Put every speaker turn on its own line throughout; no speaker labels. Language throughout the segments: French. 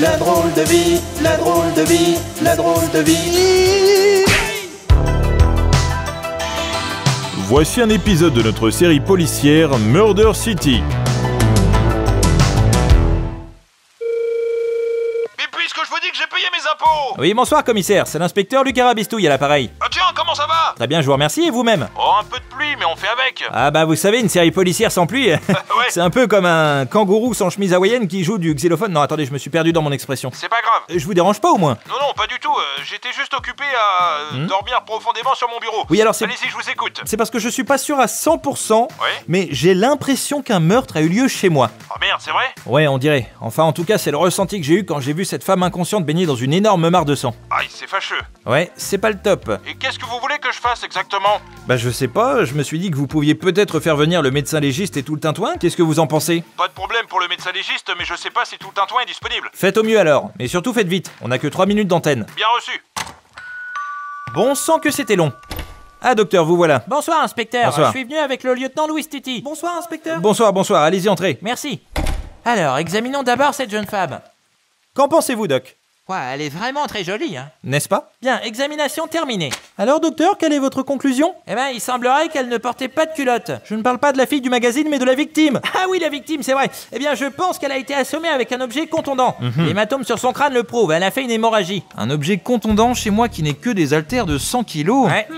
la drôle de vie, la drôle de vie, la drôle de vie.
Voici un épisode de notre série policière Murder City.
Mais puisque je vous dis que j'ai payé mes impôts!
Oui, bonsoir commissaire, c'est l'inspecteur Luc Arabistouille à l'appareil.
Ah tiens, comment ça va?
Très bien, je vous remercie, et vous-même?
Oh, un peu de pluie, mais on fait avec.
Ah bah vous savez, une série policière sans pluie,
Ouais.
c'est un peu comme un kangourou sans chemise hawaïenne qui joue du xylophone. Non, attendez, je me suis perdu dans mon expression.
C'est pas grave.
Je vous dérange pas au moins?
Non, pas du tout. J'étais juste occupé à dormir profondément sur mon bureau.
Oui, alors c'est...
Allez-y, je vous écoute.
C'est parce que je suis pas sûr à 100%,
Ouais.
mais j'ai l'impression qu'un meurtre a eu lieu chez moi.
Oh merde, c'est vrai?
Ouais, on dirait. Enfin, en tout cas, c'est le ressenti que j'ai eu quand j'ai vu cette femme inconsciente baignée dans une énorme mare de sang.
Aïe, c'est fâcheux.
Ouais, c'est pas le top.
Et qu'est-ce que vous voulez que je fasse exactement?
Bah je sais pas, je me suis dit que vous pouviez peut-être faire venir le médecin légiste et tout le tintouin. Qu'est-ce que vous en pensez?
Pas de problème pour le médecin légiste, mais je sais pas si tout le tintouin est disponible.
Faites au mieux alors, mais surtout faites vite, on a que 3 minutes d'antenne.
Bien reçu.
Bon sang que c'était long. Ah docteur, vous voilà.
Bonsoir, inspecteur.
Bonsoir.
Je suis venu avec le lieutenant Louis Titi.
Bonsoir, inspecteur.
Bonsoir, allez-y entrez.
Merci. Alors, examinons d'abord cette jeune femme.
Qu'en pensez-vous doc?
Ouais, elle est vraiment très jolie, hein.
N'est-ce pas?
Bien, examination terminée.
Alors docteur, quelle est votre conclusion?
Eh ben, il semblerait qu'elle ne portait pas de culotte.
Je ne parle pas de la fille du magazine mais de la victime.
Ah oui, la victime, c'est vrai. Eh bien, je pense qu'elle a été assommée avec un objet contondant. L'hématome sur son crâne le prouve, elle a fait une hémorragie.
Un objet contondant chez moi qui n'est que des haltères de 100 kilos.
Ouais.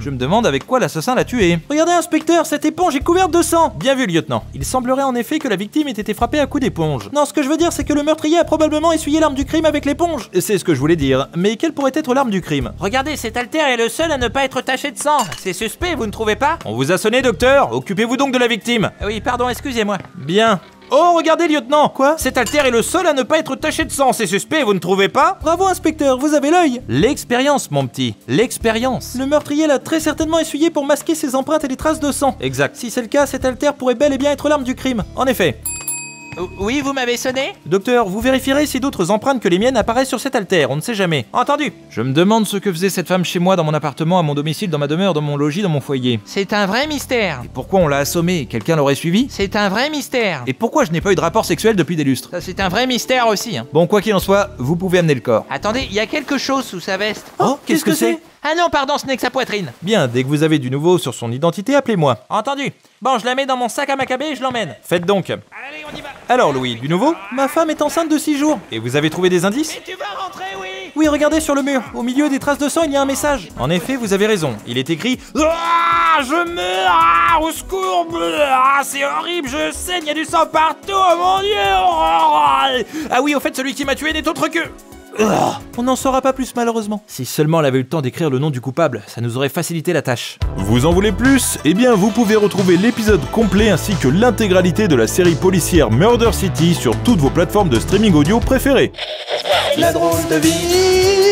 Je me demande avec quoi l'assassin l'a tué. Regardez inspecteur, cette éponge est couverte de sang. Bien vu lieutenant. Il semblerait en effet que la victime ait été frappée à coups d'éponge. Non, ce que je veux dire c'est que le meurtrier a probablement essuyé l'arme du crime avec l'éponge. C'est ce que je voulais dire. Mais quelle pourrait être l'arme du crime?
Regardez, cet haltère est le seul à ne pas être taché de sang. C'est suspect, vous ne trouvez pas?
On vous a sonné docteur. Occupez-vous donc de la victime.
Oui, pardon, excusez-moi.
Bien. Oh, regardez, lieutenant! Quoi? Cet haltère est le seul à ne pas être taché de sang, c'est suspect, vous ne trouvez pas? Bravo, inspecteur, vous avez l'œil! L'expérience, mon petit, l'expérience. Le meurtrier l'a très certainement essuyé pour masquer ses empreintes et les traces de sang. Exact. Si c'est le cas, cet haltère pourrait bel et bien être l'arme du crime. En effet.
Oui, vous m'avez sonné?
Docteur, vous vérifierez si d'autres empreintes que les miennes apparaissent sur cet haltère, on ne sait jamais.
Entendu.
Je me demande ce que faisait cette femme chez moi, dans mon appartement, à mon domicile, dans ma demeure, dans mon logis, dans mon foyer.
C'est un vrai mystère.
Et pourquoi on l'a assommée? Quelqu'un l'aurait suivi?
C'est un vrai mystère.
Et pourquoi je n'ai pas eu de rapport sexuel depuis des lustres?
Ça, c'est un vrai mystère aussi, hein.
Bon, quoi qu'il en soit, vous pouvez amener le corps.
Attendez, il y a quelque chose sous sa veste.
Oh, qu'est-ce que c'est?
Ah non, pardon, ce n'est que sa poitrine.
Bien, dès que vous avez du nouveau sur son identité, appelez-moi.
Entendu. Bon, je la mets dans mon sac à macabé et je l'emmène.
Faites donc.
Allez, on y va.
Alors Louis, du nouveau? Ma femme est enceinte de 6 jours. Et vous avez trouvé des indices?
Et tu vas rentrer, oui.
Oui, regardez sur le mur. Au milieu des traces de sang, il y a un message. En effet, vous avez raison. Il est écrit Ah, je meurs! Ah, au secours! Ah, c'est horrible, je saigne, il y a du sang partout, oh mon Dieu! Ah oui, au fait, celui qui m'a tué n'est autre que... On n'en saura pas plus malheureusement. Si seulement elle avait eu le temps d'écrire le nom du coupable, ça nous aurait facilité la tâche.
Vous en voulez plus? Eh bien, vous pouvez retrouver l'épisode complet ainsi que l'intégralité de la série policière Murder City sur toutes vos plateformes de streaming audio préférées.
La drôle de vie.